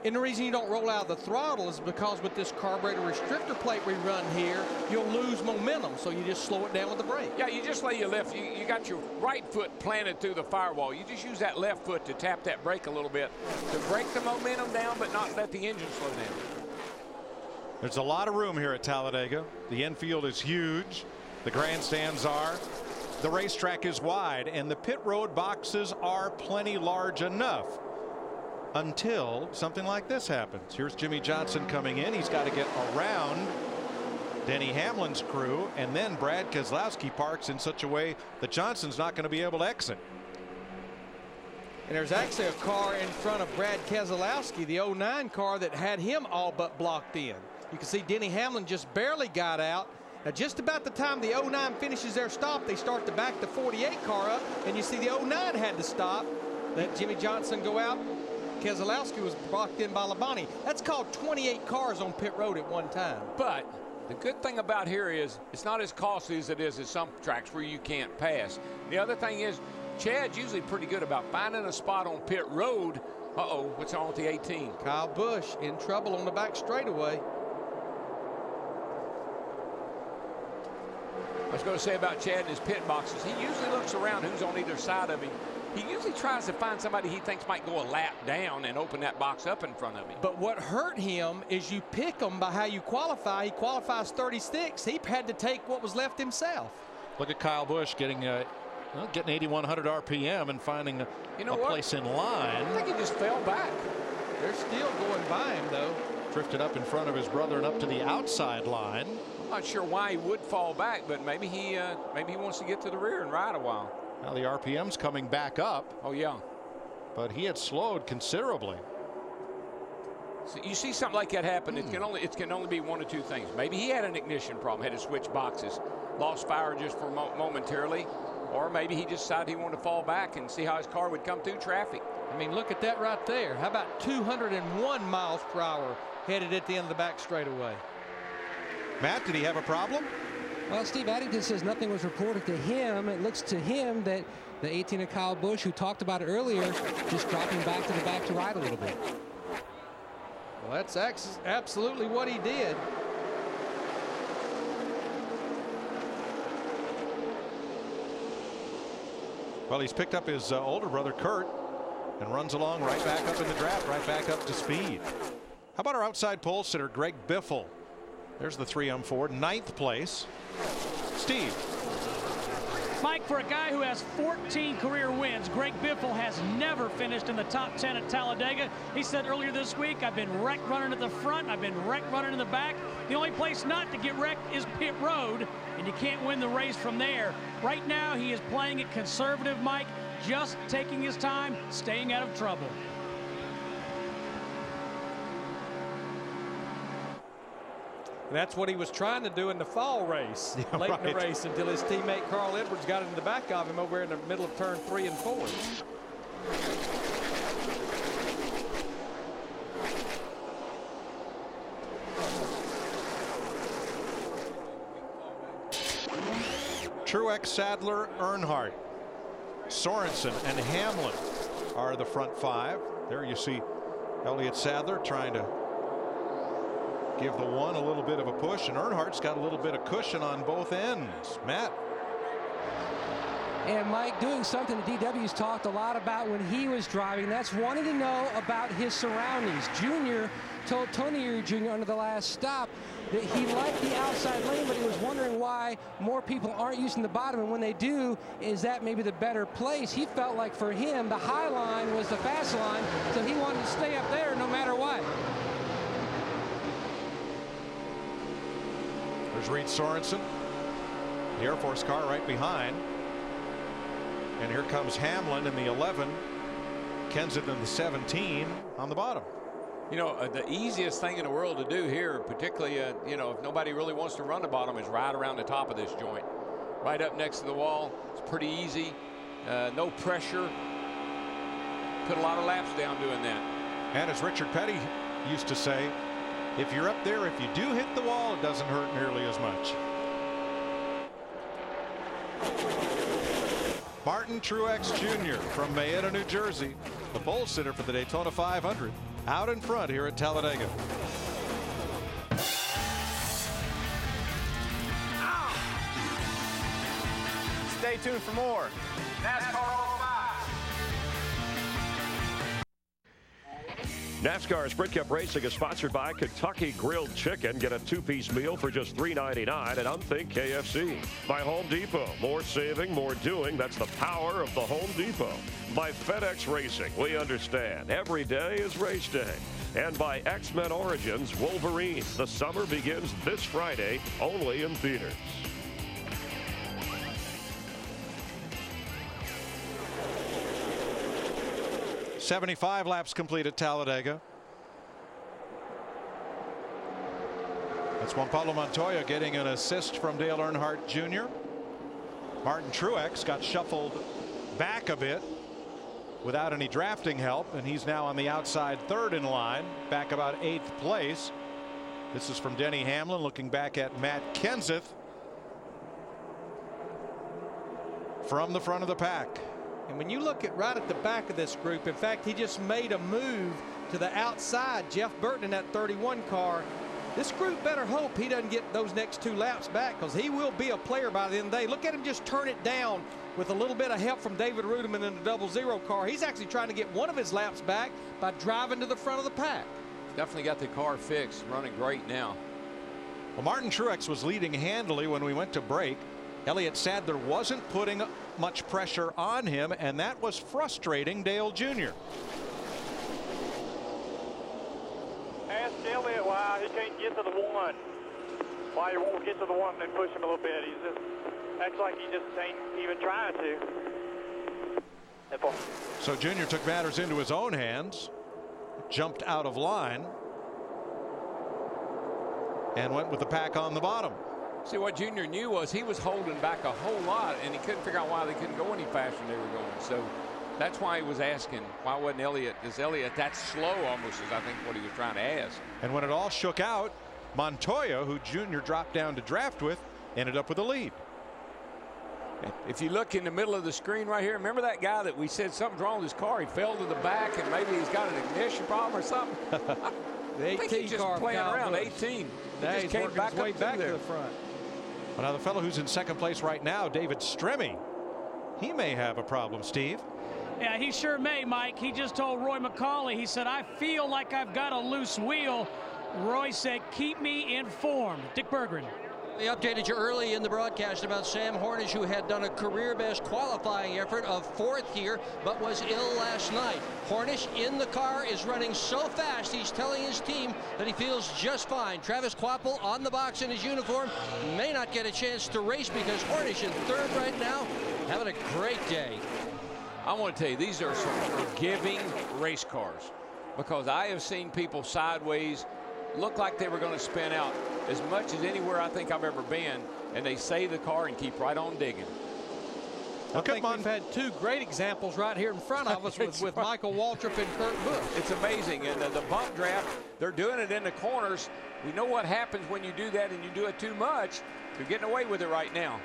And the reason you don't roll out of the throttle is because with this carburetor restrictor plate we run here, you'll lose momentum, so you just slow it down with the brake. Yeah, you just lay your left. You got your right foot planted through the firewall. You just use that left foot to tap that brake a little bit to break the momentum down, but not let the engine slow down. There's a lot of room here at Talladega. The infield is huge. The grandstands are. The racetrack is wide, and the pit road boxes are plenty large enough. Until something like this happens. Here's Jimmy Johnson coming in. He's got to get around Denny Hamlin's crew, and then Brad Keselowski parks in such a way that Johnson's not going to be able to exit. And there's actually a car in front of Brad Keselowski, the 09 car that had him all but blocked in. You can see Denny Hamlin just barely got out. Now, just about the time the 09 finishes their stop, they start to back the 48 car up, and you see the 09 had to stop. Let Jimmy Johnson go out. Keselowski was blocked in by Labonte. That's called 28 cars on pit road at one time. But the good thing about here is it's not as costly as it is at some tracks where you can't pass. The other thing is Chad's usually pretty good about finding a spot on pit road. Uh-oh, what's on with the 18? Kyle Busch in trouble on the back straightaway. I was going to say about Chad in his pit boxes, he usually looks around who's on either side of him. He usually tries to find somebody he thinks might go a lap down and open that box up in front of him. But what hurt him is you pick him by how you qualify. He qualifies 36. He had to take what was left himself. Look at Kyle Busch getting 8,100 RPM and finding a place in line. I think he just fell back. They're still going by him, though. Drifted up in front of his brother and up to the outside line. I'm not sure why he would fall back, but maybe he wants to get to the rear and ride a while. Now the RPM's coming back up. Oh, yeah. But he had slowed considerably. So you see something like that happen, it can only be one of two things. Maybe he had an ignition problem, had to switch boxes, lost fire just for momentarily, or maybe he just decided he wanted to fall back and see how his car would come through traffic. I mean, look at that right there. How about 201 miles per hour headed at the end of the back straightaway? Matt, did he have a problem? Well, Steve Addington says nothing was reported to him. It looks to him that the 18 of Kyle Busch, who talked about it earlier, just dropping back to the back to ride a little bit. Well, that's absolutely what he did. Well, he's picked up his older brother, Kurt, and runs along right back up in the draft, right back up to speed. How about our outside pole sitter, Greg Biffle? There's the 3M Ford, 9th place. Steve. Mike, for a guy who has 14 career wins, Greg Biffle has never finished in the top 10 at Talladega. He said earlier this week, I've been wrecked running at the front, I've been wrecked running in the back. The only place not to get wrecked is pit road, and you can't win the race from there. Right now, he is playing it conservative, Mike, just taking his time, staying out of trouble. That's what he was trying to do in the fall race, late in the race, until his teammate Carl Edwards got in the back of him over in the middle of turn 3 and 4. Truex, Sadler, Earnhardt, Sorensen, and Hamlin are the front 5. There you see Elliott Sadler trying to give the one a little bit of a push, and Earnhardt's got a little bit of cushion on both ends. Matt. And Mike, doing something that DW's talked a lot about when he was driving, that's wanting to know about his surroundings. Junior told Tony Eury Jr. under the last stop that he liked the outside lane, but he was wondering why more people aren't using the bottom, and when they do, is that maybe the better place? He felt like for him, the high line was the fast line, so he wanted to stay up there no matter what. There's Reed Sorensen, the Air Force car right behind. And here comes Hamlin in the 11, Kenseth in the 17 on the bottom. You know, the easiest thing in the world to do here, particularly, you know, if nobody really wants to run the bottom, is ride around the top of this joint. Right up next to the wall. It's pretty easy. No pressure. Put a lot of laps down doing that. And as Richard Petty used to say, if you're up there, if you do hit the wall, it doesn't hurt nearly as much. Martin Truex Jr. from Mayetta, New Jersey, the pole sitter for the Daytona 500. out in front here at Talladega. Stay tuned for more NASCAR 05. NASCAR Sprint Cup Racing is sponsored by Kentucky Grilled Chicken. Get a 2-piece meal for just $3.99 at Unthink KFC. By Home Depot. More saving, more doing. That's the power of the Home Depot. By FedEx Racing. We understand. Every day is race day. And by X-Men Origins Wolverine. The summer begins this Friday, only in theaters. 75 laps complete at Talladega. That's Juan Pablo Montoya getting an assist from Dale Earnhardt Jr. Martin Truex got shuffled back a bit without any drafting help, and he's now on the outside third in line, back about 8th place. This is from Denny Hamlin looking back at Matt Kenseth from the front of the pack. And when you look at right at the back of this group, in fact, he just made a move to the outside. Jeff Burton in that 31 car. This group better hope he doesn't get those next 2 laps back, because he will be a player by the end of the day. Look at him just turn it down with a little bit of help from David Rudiman in the 00 car. He's actually trying to get one of his laps back by driving to the front of the pack. Definitely got the car fixed, running great now. Well, Martin Truex was leading handily when we went to break. Elliott Sadler wasn't putting much pressure on him, and that was frustrating Dale Jr. Ask Elliott why he can't get to the one. Why he won't get to the one and push him a little bit. He's just acts like he just ain't even trying to. So Jr. took matters into his own hands, jumped out of line, and went with the pack on the bottom. See, what Junior knew was he was holding back a whole lot, and he couldn't figure out why they couldn't go any faster than they were going. So that's why he was asking, why wasn't Elliott, is Elliott that slow almost, is I think what he was trying to ask. And when it all shook out, Montoya, who Junior dropped down to draft with, ended up with a lead. If you look in the middle of the screen right here, remember that guy that we said something's wrong with his car? He fell to the back, and maybe he's got an ignition problem or something. The 18 I think he's just car playing around. Brooks. 18. Now He he's just came working back his way up back there. to the front. Well, now the fellow who's in second place right now, David Stremme, he may have a problem, Steve. Yeah, he sure may, Mike. He just told Roy McCauley, he said, I feel like I've got a loose wheel. Roy said, keep me informed. Dick Berggren. They updated you early in the broadcast about Sam Hornish, who had done a career-best qualifying effort of 4th here, but was ill last night. Hornish in the car is running so fast, he's telling his team that he feels just fine. Travis Kvapil on the box in his uniform may not get a chance to race because Hornish in 3rd right now, having a great day. I want to tell you, these are some forgiving race cars, because I have seen people sideways look like they were going to spin out as much as anywhere I think I've ever been, and they save the car and keep right on digging. I think we've had 2 great examples right here in front of us with Michael Waltrip and Kurt Busch. It's amazing, and the bump draft, they're doing it in the corners. We know what happens when you do that and you do it too much. You're getting away with it right now.